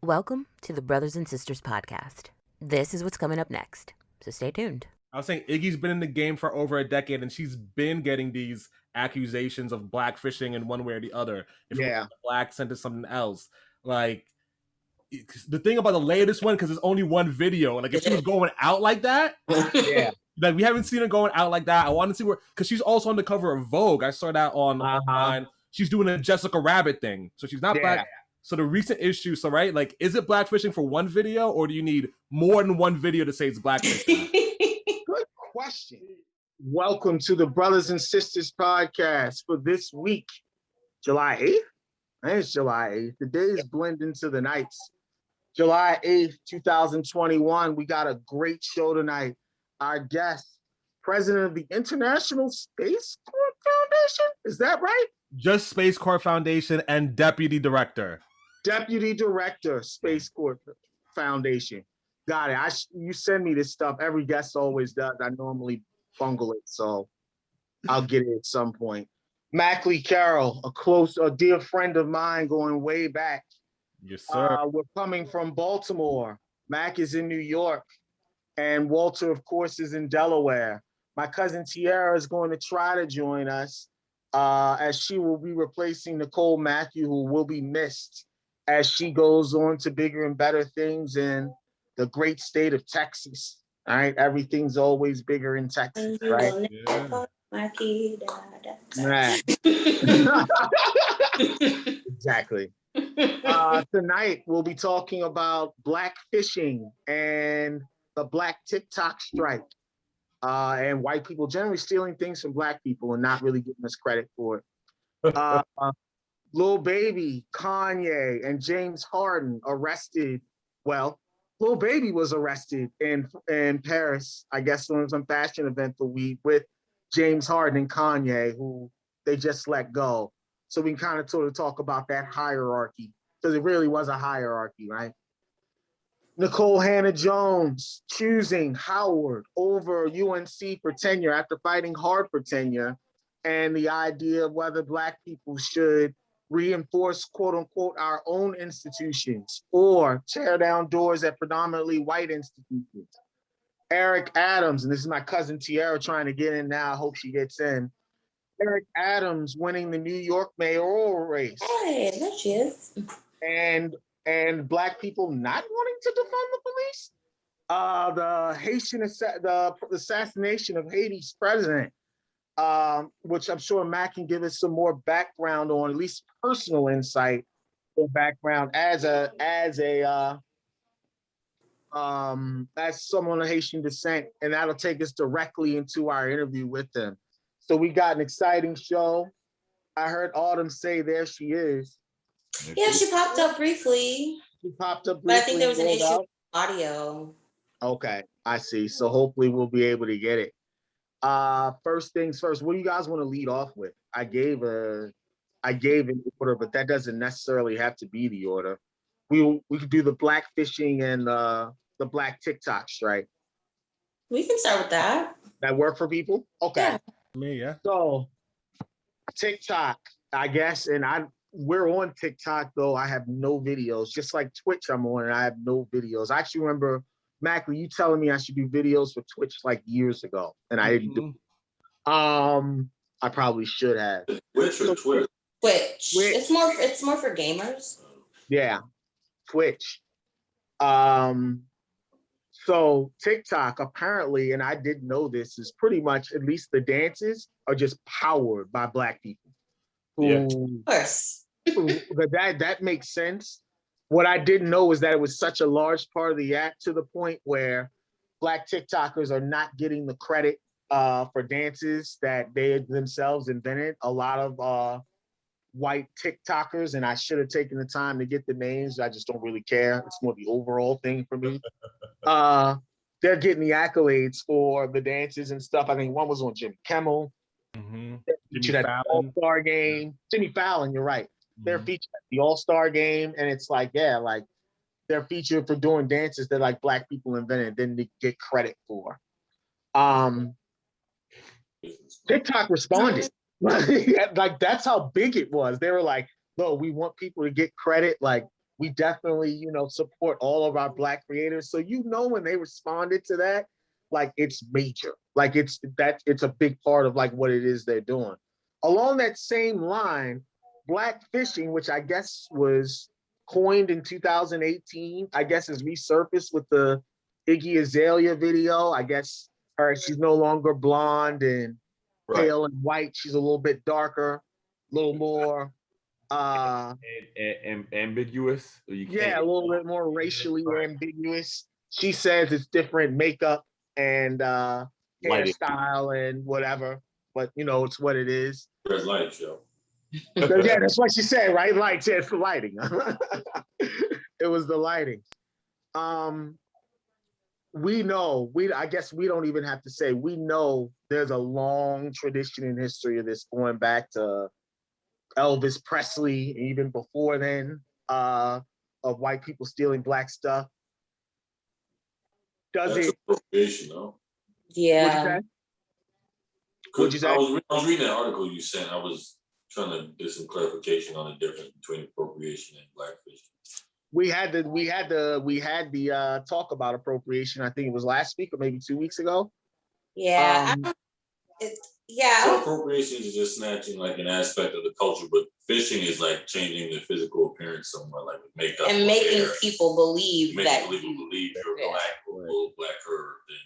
Welcome to the Brothers and Sisters podcast. This is what's coming up next, so stay tuned. I was saying Iggy's been in the game for over a decade, and she's been getting these accusations of blackfishing in one way or the other. If it was black, sent to something else. Like the thing about the latest one, because there's only one video. Like if she was going out like that, like we haven't seen her going out like that. I want to see where, because she's also on the cover of Vogue. I saw that online. She's doing a Jessica Rabbit thing, so she's not black. So the recent issue, so right, like, is it blackfishing for one video, or do you need more than one video to say it's blackfishing? Good question. Welcome to the Brothers and Sisters podcast for this week, July 8th. I think it's July 8th. The days blend into the nights. July 8th, 2021. We got a great show tonight. Our guest, president of the International Space Corps Foundation. Is that right? Just Space Corps Foundation and deputy director. Deputy director, Space Corps Foundation. Got it. You send me this stuff. Every guest always does. I normally bungle it, so I'll get it at some point. Mackley Carroll, a dear friend of mine going way back. Yes, sir. We're coming from Baltimore. Mac is in New York, and Walter, of course, is in Delaware. My cousin Tiara is going to try to join us, as she will be replacing Nicole Matthew, who will be missed as she goes on to bigger and better things in the great state of Texas. All right, everything's always bigger in Texas, right? Yeah. Right. Exactly. Tonight we'll be talking about black fishing and the black TikTok strike, and white people generally stealing things from black people and not really giving us credit for it. Lil Baby, Kanye, and James Harden arrested. Well, Lil Baby was arrested in Paris, I guess, on some fashion event the week with James Harden and Kanye, who they just let go. So we can kind of sort of talk about that hierarchy, because it really was a hierarchy, right? Nicole Hannah-Jones choosing Howard over UNC for tenure after fighting hard for tenure, and the idea of whether Black people should reinforce, quote unquote, our own institutions or tear down doors at predominantly white institutions. Eric Adams, and this is my cousin Tiara trying to get in now. I hope she gets in. Eric Adams winning the New York mayoral race. Hey, there she is. And Black people not wanting to defund the police. The assassination of Haiti's president, which I'm sure Matt can give us some more background on, at least personal insight or background as someone of Haitian descent, and that'll take us directly into our interview with them. So we got an exciting show. I heard Autumn say there she is. Yeah, she popped up briefly. But I think there was an issue with audio. Okay, I see. So hopefully we'll be able to get it. First things first, what do you guys want to lead off with? I gave an order, but that doesn't necessarily have to be the order. We could do the black fishing and the black TikTok strike. We can start with that. That work for people? Okay. Yeah. Me, yeah. So TikTok, I guess, and we're on TikTok though. I have no videos, just like Twitch I'm on, and I have no videos. I actually remember, Mackley, you telling me I should do videos for Twitch like years ago, and I didn't do it. I probably should have. Twitch or Twitter? Twitch. It's more for gamers. Yeah, Twitch. So TikTok apparently, and I didn't know this, is pretty much, at least the dances are just powered by Black people. Of course. That makes sense. What I didn't know is that it was such a large part of the act, to the point where Black TikTokers are not getting the credit for dances that they themselves invented. A lot of white TikTokers, and I should have taken the time to get the names. I just don't really care. It's more the overall thing for me. They're getting the accolades for the dances and stuff. I think one was on Jimmy Kimmel. Mm-hmm. Featured at the All-Star game. Jimmy Fallon, you're right. They're featured at the All-Star game, and it's like, yeah, like they're featured for doing dances that like Black people invented, then they get credit for. TikTok responded. Like that's how big it was. They were like, no, we want people to get credit. Like we definitely, you know, support all of our Black creators. So, you know, when they responded to that, like it's major, like it's a big part of like what it is they're doing. Along that same line, Black fishing, which I guess was coined in 2018, I guess is resurfaced with the Iggy Azalea video. I guess she's no longer blonde and pale and white. She's a little bit darker, a little more ambiguous. Yeah, a little bit more racially ambiguous. She says it's different makeup and hairstyle and whatever, but you know, it's what it is. Red light show. Yeah, that's what she said, right? Lights, yeah, it's the lighting. It was the lighting. We know, I guess we don't even have to say, we know there's a long tradition in history of this going back to Elvis Presley, even before then, of white people stealing Black stuff. That's appropriation, though. Yeah. What'd you say? I was reading that article you sent. I was trying to get some clarification on the difference between appropriation and blackfish. We had the talk about appropriation. I think it was last week or maybe 2 weeks ago. Yeah. So appropriation is just snatching like an aspect of the culture, but fishing is like changing the physical appearance somewhat, like with makeup and making people believe you're black or blacker than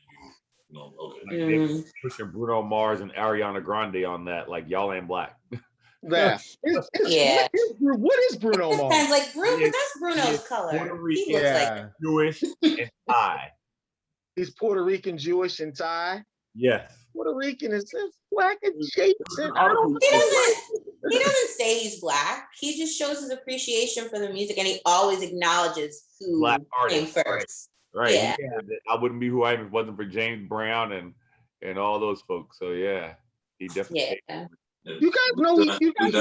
you know. Okay. Like pushing Bruno Mars and Ariana Grande on that, like y'all ain't black. Yeah. Yeah. What is Bruno Mars? Sounds like Bruno. That's Bruno's color. He looks like Jewish and Thai. He's Puerto Rican, Jewish, and Thai. Yes. Puerto Rican is black and Jason. He doesn't say he's black. He just shows his appreciation for the music, and he always acknowledges who Black came artists, first. Right. Yeah. I wouldn't be who I am if it wasn't for James Brown and all those folks. So yeah, he definitely. Yeah. You guys know he formed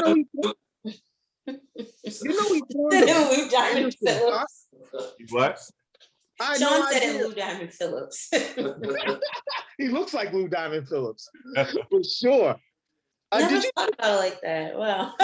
Lou Diamond Phillips. What? Sean said it, Lou Diamond Phillips. He looks like Lou Diamond Phillips, for sure. Never thought about it like that. Wow.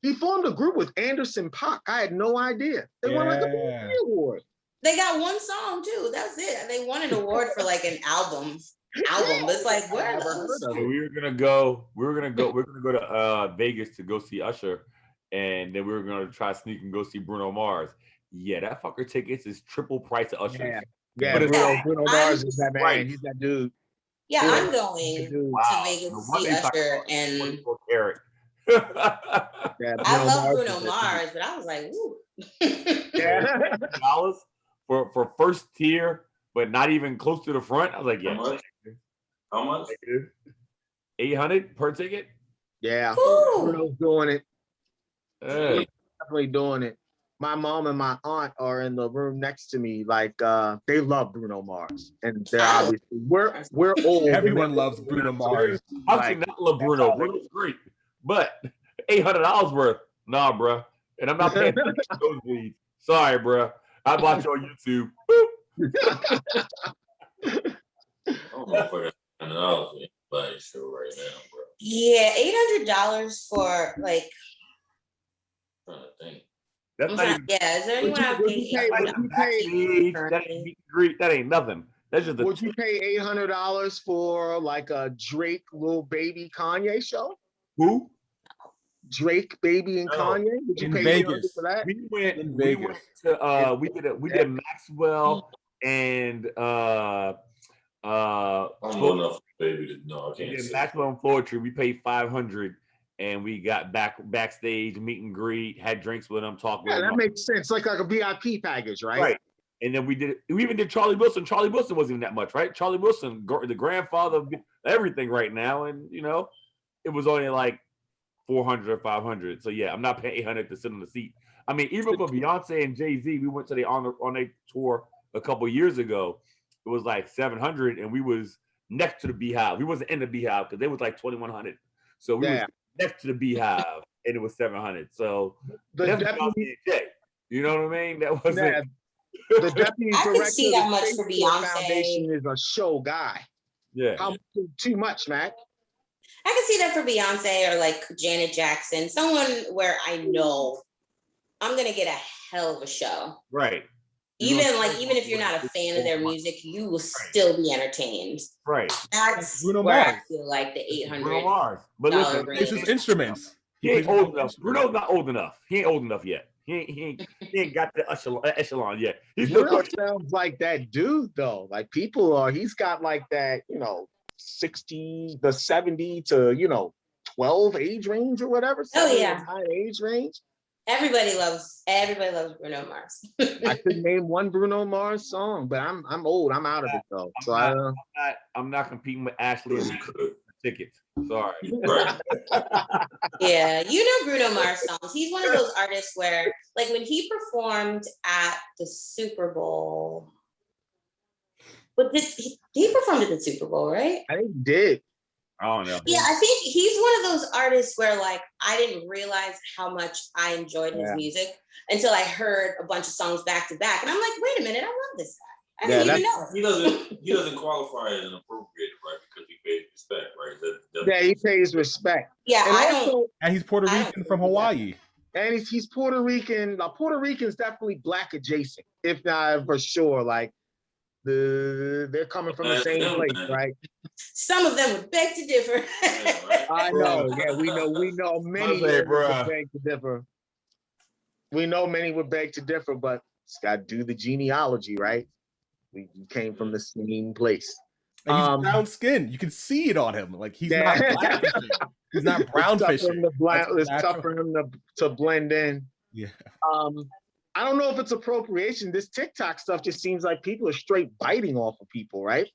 He formed a group with Anderson .Paak. I had no idea. They won like a Grammy award. They got one song too. That's it. They won an award for like an album. It's like, where are those? We were gonna go to Vegas to go see Usher, and then we were gonna try to sneak and go see Bruno Mars. Yeah, that fucker tickets is triple price of Usher. Yeah, Bruno Mars is that man. Right. He's that dude. Yeah, I'm going to Vegas to see Usher and Eric. I love Bruno Mars, but I was like, ooh. $800 for first tier, but not even close to the front. I was like, yeah. How much? 800 per ticket. Yeah, Ooh. Bruno's doing it. Definitely doing it. My mom and my aunt are in the room next to me. Like they love Bruno Mars, and they're obviously we're old. Everyone loves Bruno Mars. I do not love Bruno. Bruno's great, but $800 worth, nah, bro. And I'm not paying those leads. Sorry, bro. I bought you on YouTube. I don't know for $100 show right now, bro. Yeah, $800 for like. I'm trying to think. That's not even, is there anyone out that ain't nothing. That's just would you pay $800 for like a Drake Lil Baby Kanye show? Who? Drake, Baby, and Kanye. Would you pay Vegas for that? We went to we did Maxwell and I'm old enough, baby, to know. I can't say. Maxwell and Poetry. We paid $500. And we got backstage, meet and greet, had drinks with them, talked with them. Yeah, that makes sense. Like a VIP package, right? Right. And then we even did Charlie Wilson. Charlie Wilson wasn't even that much, right? Charlie Wilson, the grandfather of everything right now. And, you know, it was only like 400 or 500. So, yeah, I'm not paying 800 to sit on the seat. I mean, even for Beyonce and Jay-Z, we went to on their tour a couple years ago. It was like 700, and we was next to the Beehive. We wasn't in the Beehive because they was like 2,100. So we was next to the Beehive, and it was 700. So the deputy, you know what I mean? That wasn't the deputy director. I can see that much for Beyonce. Foundation is a show guy. Yeah, how too much, Mac? I can see that for Beyonce or like Janet Jackson, someone where I know I'm gonna get a hell of a show. Right. Even if you're not a fan of their music, you will still be entertained. Right. That's Bruno where Mars. I feel like the Bruno $800. Mars. But listen, It's his instruments. he ain't old enough. Bruno's not old enough. He ain't old enough yet. He ain't got the echelon yet. He's still Bruno sounds like that dude though. Like he's got like that, 60 the 70 to 12 age range or whatever. Oh yeah, high age range. Everybody loves Bruno Mars. I could name one Bruno Mars song, but I'm old. I'm out of it though. I'm not competing with Ashley and tickets. Sorry. Yeah, Bruno Mars songs. He's one of those artists where, like, when he performed at the Super Bowl, but he performed at the Super Bowl, right? I think he did. I don't know. Yeah, I think he's one of those artists where, like, I didn't realize how much I enjoyed his music until I heard a bunch of songs back to back, and I'm like, wait a minute, I love this guy. I didn't even know. He doesn't qualify as an appropriator, right? Because he pays respect, right? Yeah, he pays respect. Yeah, and he's Puerto Rican from Hawaii. And he's Puerto Rican. Now, Puerto Rican's definitely black adjacent, if not for sure. Like they're coming from the same place, right? Some of them would beg to differ. I know. Yeah, we know many would beg to differ. We know many would beg to differ, but it's got to do the genealogy, right? We came from the same place. And he's brown skin. You can see it on him. Like he's not black fishing. He's not brown fishing. It's tough for him to blend in. Yeah. I don't know if it's appropriation. This TikTok stuff just seems like people are straight biting off of people, right?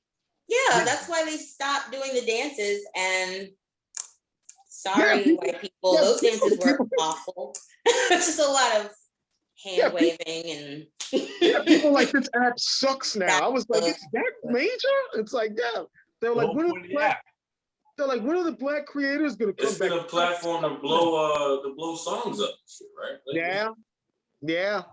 Yeah, that's why they stopped doing the dances. And sorry, white people, those dances were awful. It's just a lot of hand waving and. People like this app sucks now. I was like, is that major? It's like, yeah. They're like, when are the black creators gonna come back? It's been a platform to blow songs up, right? Like, yeah.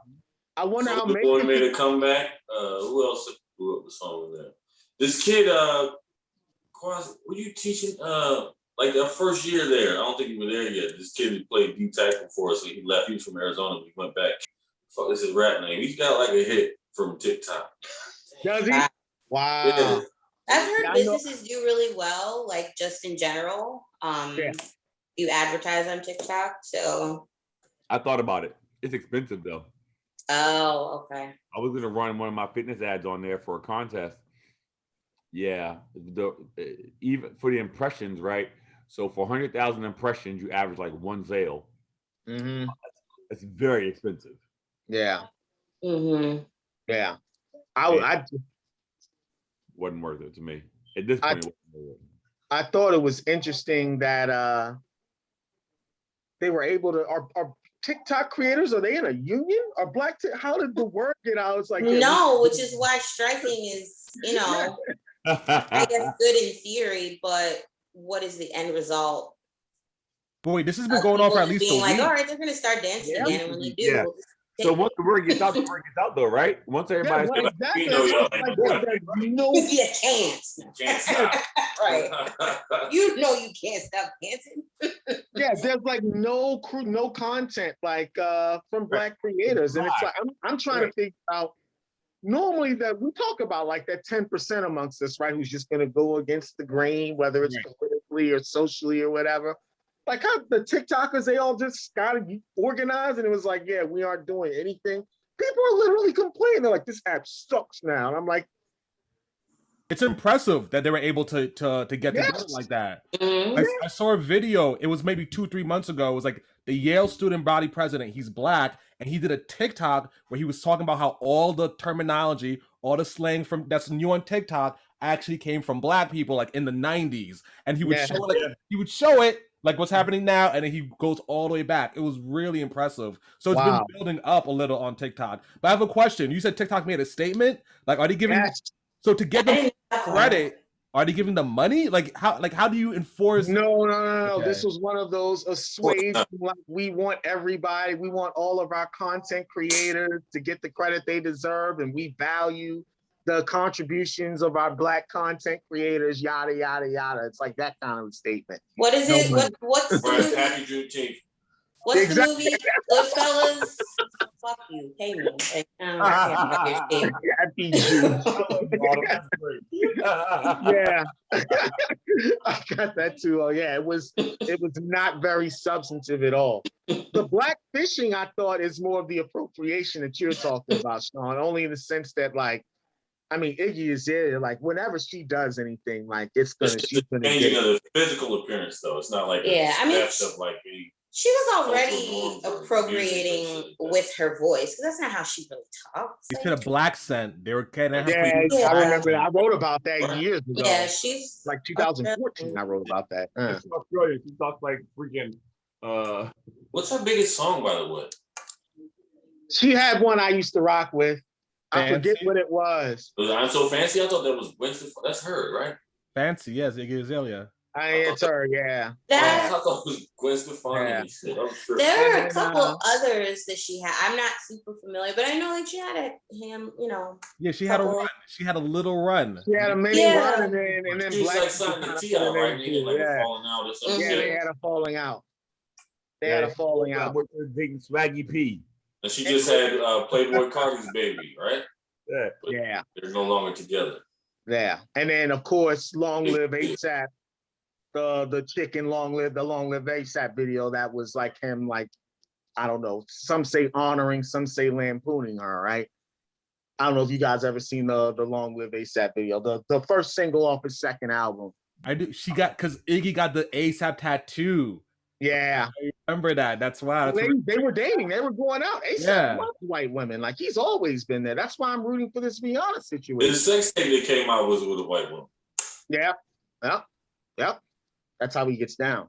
I wonder how many boy made a comeback. Who else blew up the song with that? This kid, were you teaching? Like the first year there, I don't think you were there yet. This kid who played D tackle for us, so he left. He was from Arizona, but he went back. Fuck, this is rap name. He's got like a hit from TikTok. Does he? Wow. Yeah. I've heard businesses do really well, like just in general. You advertise on TikTok, so. I thought about it. It's expensive though. Oh, okay. I was gonna run one of my fitness ads on there for a contest. Yeah, even for the impressions, right? So for 100,000 impressions, you average like one sale. Mm-hmm. It's very expensive. Yeah. Mm-hmm. Yeah. I wasn't worth it to me. At this point, it wasn't worth it. I thought it was interesting that they were able to. Are TikTok creators? Are they in a union? Are black? How did the word get out? It's like no, which is why striking is, I guess good in theory, but what is the end result? Boy, this has been going on for at least a week. Like, all right, they're gonna start dancing again, and when they do, we'll so once the word gets out, the word gets out, though, right? Once everybody's exactly. You can't stop. Right. You can't stop dancing. Yeah, there's like no content like from black creators, and it's like I'm trying to figure out. Normally, that we talk about like that 10% amongst us, right? Who's just going to go against the grain, whether it's politically or socially or whatever. Like how the TikTokers, they all just got to organize, and it was like, yeah, we aren't doing anything. People are literally complaining. They're like, this app sucks now. And I'm like, it's impressive that they were able to get together like that. Mm-hmm. I saw a video. It was maybe 2-3 months ago. It was like the Yale student body president. He's black, and he did a TikTok where he was talking about how all the terminology, all the slang that's new on TikTok actually came from black people, like in the 90s. And he would show it like what's happening now, and then he goes all the way back. It was really impressive. So it's been building up a little on TikTok. But I have a question. You said TikTok made a statement. Like, are they giving? So to get them credit, are they giving them money? Like how do you enforce? No. Okay. This was one of those assuaging. Like, we want everybody. We want all of our content creators to get the credit they deserve, and we value the contributions of our black content creators, yada, yada, yada. It's like that kind of statement. What is it? What's Happy Juneteenth. What's the movie? Goodfellas. Fuck you. Pay me. Like, I can't I beat you. Yeah. I got that too. Oh yeah, it was not very substantive at all. The black fishing, I thought, is more of the appropriation that you're talking about, Sean, only in the sense that, like, I mean, Iggy is there. Like, whenever she does anything, like, she's gonna changing of the physical appearance, though. It's not like she was already appropriating with her voice, because that's not how she really talks. She said a black scent. They were kind of I remember that. I wrote about that years ago. Yeah, she's like 2014. I wrote about that. Australia, she talks like freaking. What's her biggest song, by the way? She had one I used to rock with. Fancy? I forget what it was. I'm So Fancy? I thought that was Gwen Stefani. That's her, right? Fancy, yes, Iggy Azalea. It's her, yeah. I thought it was Gwen Stefani. Yeah. There are a couple others that she had. I'm not super familiar, but I know like she had him, Yeah, she had a run. She had a little run. She had a mini run, and then she was like signing the T.I., right? They like falling out or something. Yeah, they had a falling out. They had a falling out. With her big Swaggy P. And she just had Playboy Cardi's baby, right? Yeah. But yeah. They're no longer together. Yeah. And then of course, Long Live ASAP. The chicken Long Live ASAP video that was like him, like, I don't know. Some say honoring, some say lampooning her, right? I don't know if you guys ever seen the Long Live ASAP video. The first single off his second album. I do. She got, because Iggy got the ASAP tattoo. Yeah. I remember that. That's why. They were dating. They were going out. ASAP loves white women. Like, he's always been there. That's why I'm rooting for this Rihanna situation. The sex tape that came out was with a white woman. Yeah. Yep. That's how he gets down.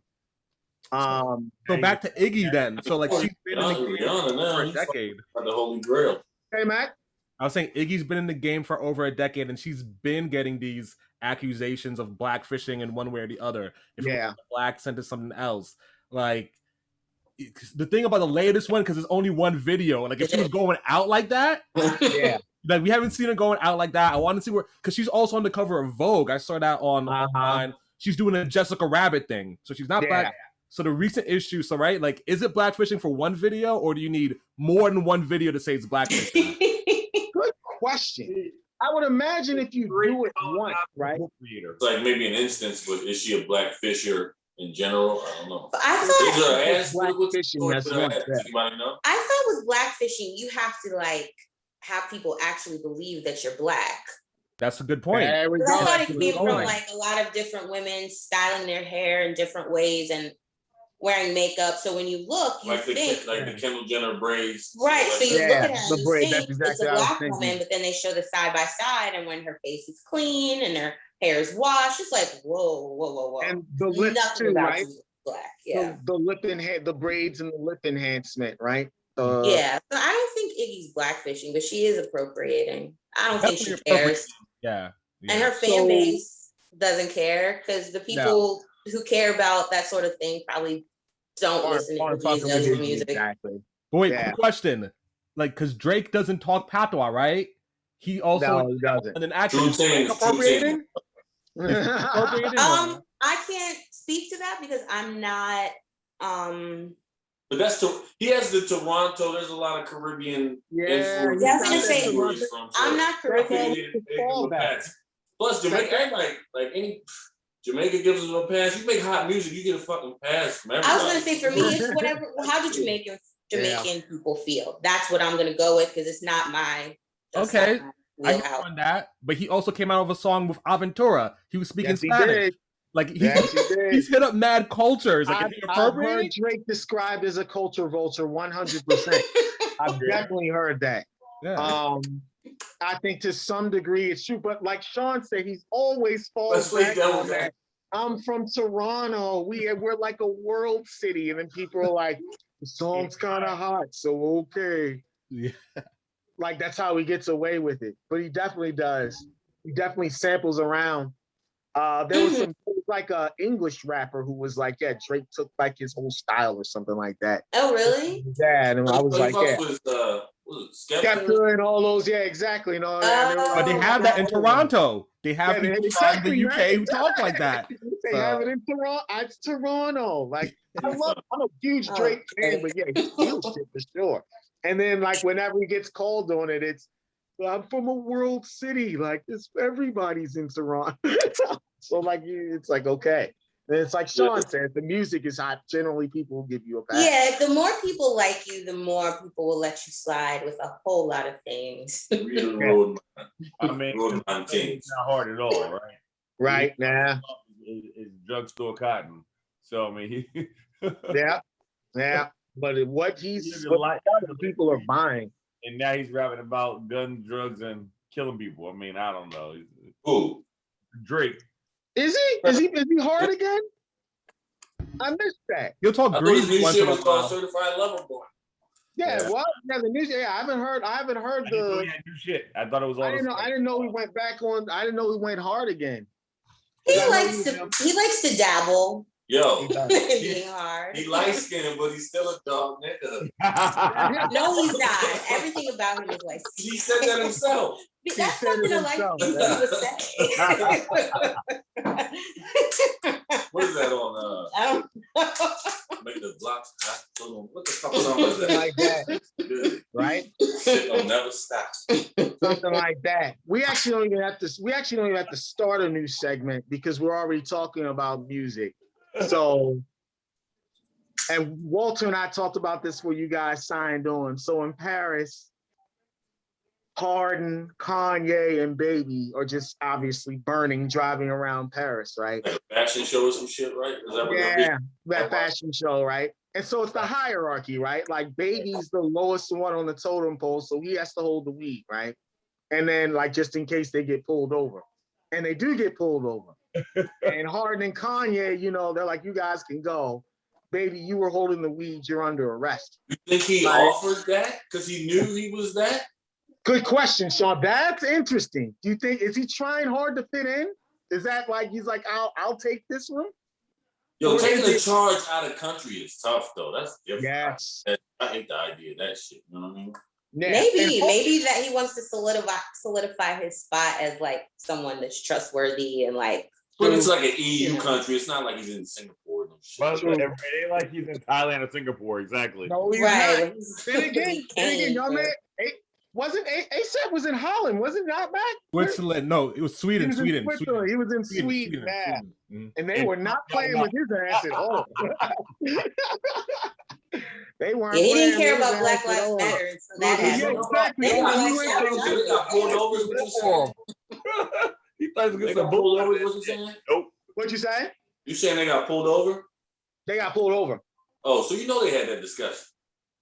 So back to Iggy then. So like she's been in the game for a decade. The Holy Grail. Hey, Mac. I was saying Iggy's been in the game for over a decade, and she's been getting these accusations of blackfishing in one way or the other. If black sent to something else. Like, the thing about the latest one, because there's only one video, like if she was going out like that, like we haven't seen her going out like that. I want to see where, because she's also on the cover of Vogue. I saw that on. She's doing a Jessica Rabbit thing, so she's not black. So the recent issue, so right, like, is it blackfishing for one video, or do you need more than one video to say it's blackfishing? Good question. I would imagine if you do it once, right? It's like maybe an instance, but is she a black fisher in general? I don't know. But I thought with blackfishing, you have to like have people actually believe that you're black. That's a good point. I thought it came from like a lot of different women styling their hair in different ways and wearing makeup. So when you look, you think the Kendall Jenner braids. Right. So you look at her and you think exactly it's a black woman, but then they show the side by side, and when her face is clean and her hair is washed, it's like whoa. And the lips too, right? Black. Yeah. The lip the braids and the lip enhancement, right? Yeah. So I don't think Iggy's blackfishing, but she is appropriating. I don't think she cares. Yeah. And her fan base doesn't care, because the people who care about that sort of thing probably don't listen to music. Exactly. But wait, quick question. Like, because Drake doesn't talk patois, right? He also he doesn't. And then actually appropriating? I can't speak to that because I'm not But that's he has the Toronto. There's a lot of Caribbean influence. Yeah, I was gonna say I'm not Caribbean. Plus, Jamaica, like any Jamaica gives us a pass. You make hot music, you get a fucking pass from everybody. I was gonna say for me, it's whatever. How do Jamaican people feel? That's what I'm gonna go with, because it's not my. Okay, I know on that. But he also came out with a song with Aventura. He was speaking Spanish. Like he's hit up mad cultures. Like, I've heard Drake described as a culture vulture 100%. I've definitely heard that. Yeah. I think to some degree it's true, but like Sean said, he's always falls back on that. I'm from Toronto. We're like a world city, and then people are like, the song's kind of hot, so okay. Yeah. Like, that's how he gets away with it. But he definitely does. He definitely samples around. There was like a English rapper who was like, Drake took like his whole style or something like that. Oh, really? Yeah, and I was like, Skepta and all those, exactly. And all that. But they have that in Toronto. They have Yeah, people exactly, from the UK right? who talk like that. They have it in Toronto. It's Toronto. Like I'm a huge Drake fan, but yeah, he steals shit for sure. And then like whenever he gets called on it, it's I'm from a world city. Like it's everybody's in Toronto. So like it's like okay. And it's like Sean said, the music is hot. Generally, people will give you a pass. Yeah, the more people like you, the more people will let you slide with a whole lot of things. Real road, I mean, it's not hard at all, right? Right now. It's drugstore cotton. So I mean, yeah. But what people are buying, and now he's rapping about guns, drugs, and killing people. I mean, I don't know. Who? Drake. Is he hard again? I missed that. You'll talk I grease thought his once new in shit a was called while. Certified Lover Boy. Yeah, well, yeah, the news. Yeah, I haven't heard I didn't know the. he had new shit. I thought it was all. I didn't know he went back on. I didn't know he went hard again. He likes to dabble. Yo, Being hard. he light skinned, but he's still a dog nigga. No, he's not. Everything about him is like. He said that himself. That's something I like people would say. What is that on? I don't know. Make the blocks hot. What the fuck song is that? Like that, right? Shit will never stop. Something like that. We actually don't even have to start a new segment because we're already talking about music. So, and Walter and I talked about this when you guys signed on. So in Paris, Harden, Kanye, and Baby are just obviously driving around Paris, right? Like a fashion show or some shit, right? Is that what that fashion show, right? And so it's the hierarchy, right? Like Baby's the lowest one on the totem pole, so he has to hold the weed, right? And then like just in case they get pulled over. And they do get pulled over. And Harden and Kanye, they're like, you guys can go. Baby, you were holding the weed, you're under arrest. You think he offered that? Because he knew he was that? Good question, Sean. That's interesting. Do you think, is he trying hard to fit in? Is that like, he's like, I'll take this one? Yo, taking the charge out of country is tough, though. That's different. Yes. I hate the idea of that shit. You know what I mean? Yeah. Maybe that he wants to solidify his spot as like someone that's trustworthy and like. But it's like an EU country. It's not like he's in Singapore. No shit. Well, it ain't like he's in Thailand or Singapore, exactly. No, he's Right. not. Then again, y'all man, wasn't ASAP was in Holland? Wasn't that back? Switzerland? No, it was Sweden. He was in Sweden. And they were not playing with his ass at all. They weren't. Yeah, he didn't playing care with about his Black ass Lives at all. Matter, and so that happened. Exactly. They got pulled over. What you saying? He thought he was They gonna got pulled over. What you saying? Nope. What you say? You saying they got pulled over? They got pulled over. Oh, so you know they had that discussion.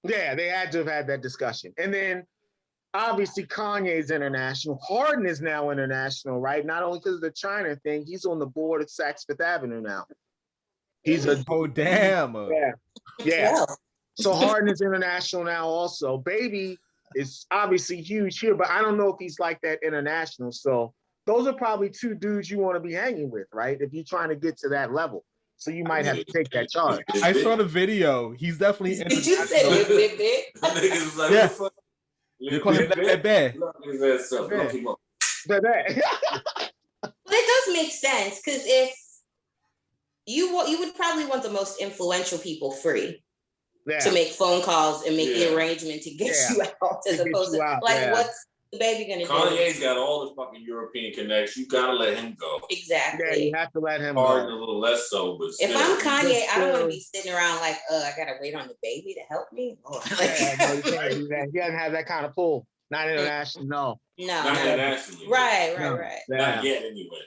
Yeah, they had to have had that discussion. And then obviously Kanye's international. Harden is now international, right? Not only because of the China thing, he's on the board at Saks Fifth Avenue now. He's a damn. Yeah. So Harden is international now also. Baby is obviously huge here, but I don't know if he's like that international. So those are probably two dudes you want to be hanging with, right? If you're trying to get to that level. So you might have to take that charge. I saw the video. He's definitely Did you say big? Niggas was like, Yeah. what You call him Bebe. But it does make sense because if you would probably want the most influential people free to make phone calls and make the arrangement to get you out, as opposed to what's the Baby gonna do? Kanye's got all the fucking European connections. You gotta let him go. Exactly. Yeah, you have to let him Harden go. a little less so, but still. If I'm Kanye, I don't want to be sitting around like, I gotta wait on the Baby to help me. No, you can't do that. He doesn't have that kind of pull. Not international, no. Not internationally. Right. Not yet, anyway.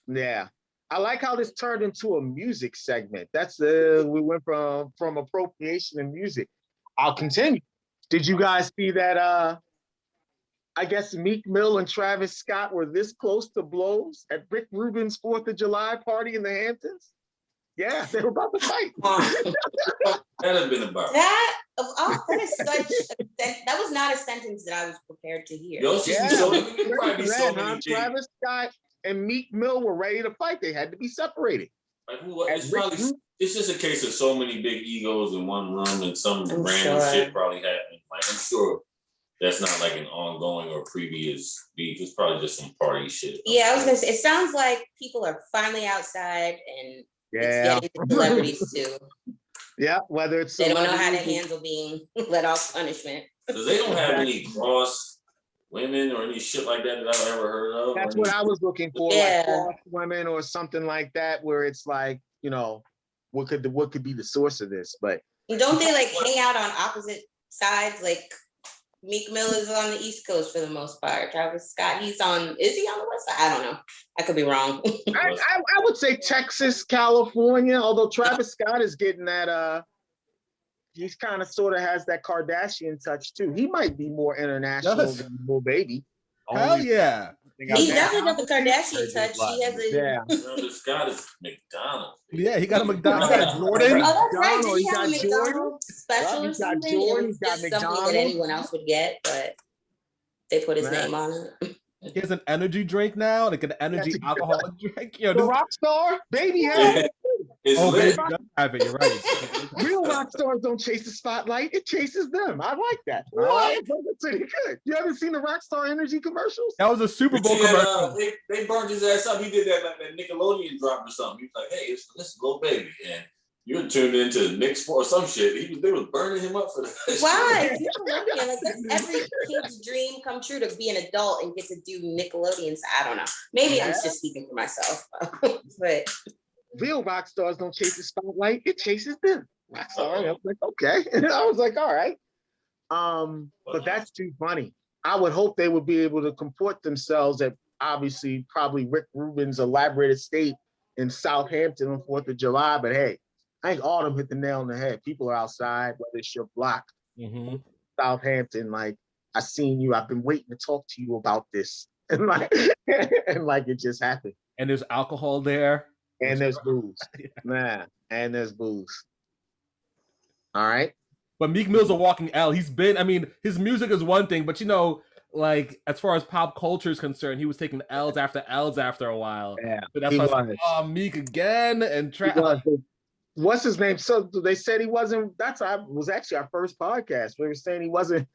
Yeah. I like how this turned into a music segment. We went from appropriation and music. I'll continue. Did you guys see that I guess Meek Mill and Travis Scott were this close to blows at Rick Rubin's 4th of July party in the Hamptons? Yeah, they were about to fight. That have been about. That is such. That was not a sentence that I was prepared to hear. Travis Scott and Meek Mill were ready to fight. They had to be separated. Like, it's just a case of so many big egos in one room and some random shit probably happening. Like, I'm sure that's not like an ongoing or previous beef. It's probably just some party shit. Yeah, I was gonna say, it sounds like people are finally outside and it's getting to celebrities too. Yeah, whether it's they don't know how to handle being let off punishment. Because they don't have any cross women or any shit like that I've ever heard of. That's what I was looking for, like cross women or something like that, where it's like, you know, what could be the source of this? But don't they like hang out on opposite sides? Like Meek Mill is on the East Coast for the most part. Travis Scott, is he on the West side? I don't know. I could be wrong. I would say Texas, California, although Travis Scott is getting that he's kind of sort of has that Kardashian touch too. He might be more international than Lil Baby. Hell yeah. He definitely got the Kardashian touch. He has a Travis Scott is McDonald's. Yeah, he got a McDonald's. He got Jordan. Oh, that's right. Did he have a McDonald's special or something? Jordan, it was just something that anyone else would get, but they put his name on it. He has an energy drink now, like an energy alcoholic drink. The rock star, baby has it. Baby does have it. You're right. Real rock stars don't chase the spotlight; it chases them. I like that. What? That's pretty good. You haven't seen the Rockstar Energy commercials? That was a Super Bowl commercial. They burned his ass up. He did that like that Nickelodeon drop or something. He was like, "Hey, this is Lil Baby," and you're tuned into Nick Sport or some shit. They was burning him up for that. Why? Like that's every kid's dream come true to be an adult and get to do Nickelodeon. I don't know. Maybe I'm just speaking for myself, but. Real rock stars don't chase the spotlight; it chases them. Rockstar. I was like, okay. I was like, all right. But that's too funny. I would hope they would be able to comport themselves at obviously probably Rick Rubin's elaborate estate in Southampton on 4th of July. But hey, I think Autumn hit the nail on the head. People are outside, whether it's your block, Southampton. Like, I seen you. I've been waiting to talk to you about this, and like it just happened. And there's alcohol there. And there's booze. Man, and there's booze. All right. But Meek Mill's a walking L. He's been, I mean, his music is one thing, but you know, like as far as pop culture is concerned, he was taking L's after a while. Yeah. So that's why I was like, Meek again and what's his name? So they said he wasn't. Was actually our first podcast. We were saying he wasn't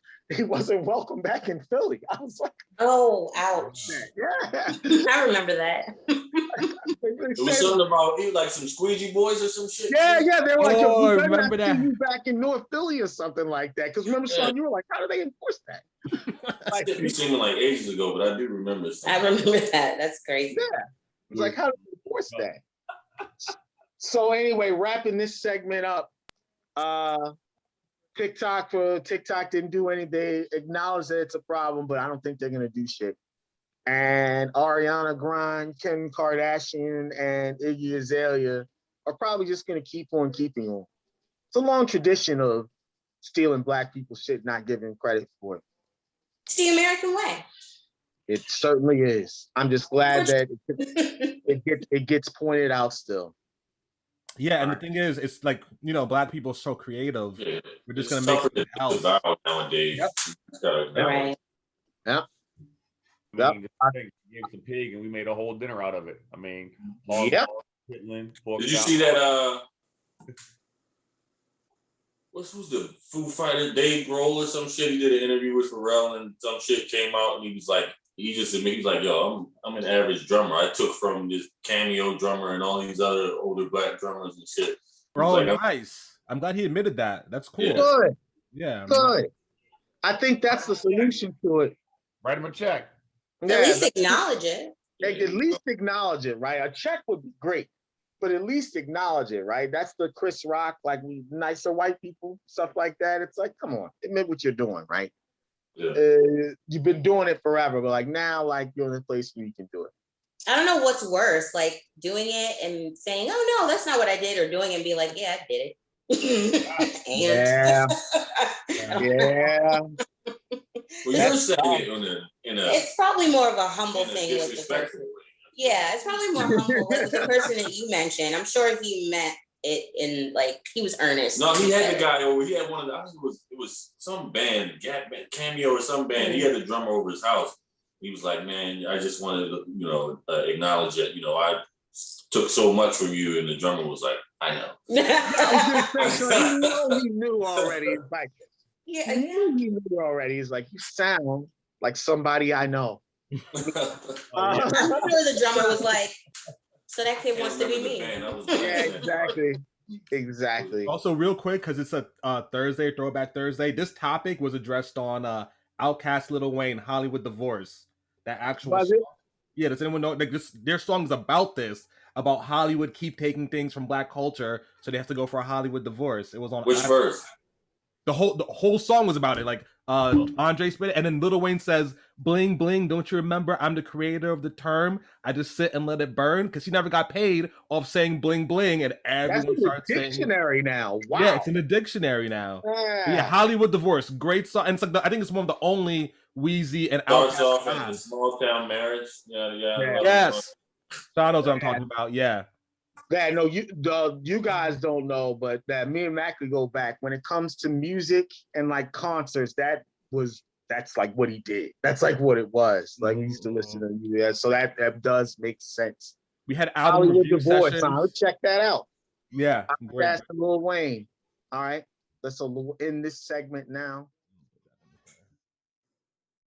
welcome back in Philly. I was like, oh, ouch. Yeah. I remember that. It was something about like some squeegee boys or some shit. Yeah. They were like, I remember that. See you back in North Philly or something like that. Because remember, Sean, you were like, how do they enforce that? Like, it seemed like ages ago, but I do remember. I remember that. That's crazy. Yeah. It was like, how do they enforce that? So anyway, wrapping this segment up, TikTok didn't do anything. They acknowledge that it's a problem, but I don't think they're gonna do shit. And Ariana Grande, Kim Kardashian, and Iggy Azalea are probably just gonna keep on keeping on. It's a long tradition of stealing Black people's shit, not giving credit for it. It's the American way. It certainly is. I'm just glad that it gets pointed out still. Yeah, and the thing is, it's like, you know, Black people are so creative. Yeah, we're just gonna make it else nowadays. Yep. Right. Yep. Gave some pig and we made a whole dinner out of it. I mean, yep. Did you see that? Who's the Foo Fighter? Dave Grohl or some shit. He did an interview with Pharrell and some shit came out and he was like, yo, I'm an average drummer. I took from this Cameo drummer and all these other older Black drummers and shit. Bro, like, nice. I'm glad he admitted that. That's cool. Yeah. Good. Yeah. Good. I think that's the solution to it. Write him a check. Yeah, at least acknowledge it. At least acknowledge it, right? A check would be great, but at least acknowledge it, right? That's the Chris Rock, like we nicer white people, stuff like that. It's like, come on, admit what you're doing, right? Yeah. You've been doing it forever, but like now, like you're in a place where you can do it. I don't know what's worse, like doing it and saying, "Oh no, that's not what I did," or doing it and be like, "Yeah, I did it." Yeah. Well, you're saying it it's probably more of a humble thing with the person. Yeah, it's probably more humble with the person that you mentioned. I'm sure he meant it in like he was earnest. No, he had the guy over. He had one of the. I think it was some band, Cameo or some band. He had the drummer over his house. He was like, "Man, I just wanted to, acknowledge that, I took so much from you." And the drummer was like, "I know." He knew already. It's like, Yeah, he knew already. He's like, you sound like somebody I know. I'm sure the drummer was like, so that kid wants to be me. Yeah, exactly. Also, real quick, because it's a Thursday, Throwback Thursday, this topic was addressed on Outkast Lil Wayne, Hollywood Divorce. That actual song. Yeah, does anyone know? Like, their song's about this, about Hollywood keep taking things from Black culture, so they have to go for a Hollywood divorce. It was on... Which verse? The whole song was about it. Like, Andre spit it, and then Lil Wayne says, "Bling bling, don't you remember? I'm the creator of the term. I just sit and let it burn," because he never got paid off saying bling bling, and everyone started saying dictionary now. Wow. Yeah, it's in the dictionary now. Yeah, Hollywood Divorce, great song. And it's like I think it's one of the only Wheezy and Starts off in the small town marriage. Yeah. Yes, Sean knows what I'm talking about. Yeah. Yeah, no, you guys don't know, but that me and Mackley go back. When it comes to music and like concerts, that's like what he did. That's like what it was. Like he used to listen to music. So that does make sense. We had album Hollywood review Divorce. sessions. I'll check that out. Yeah, That's Lil Wayne. All right, let's in this segment now.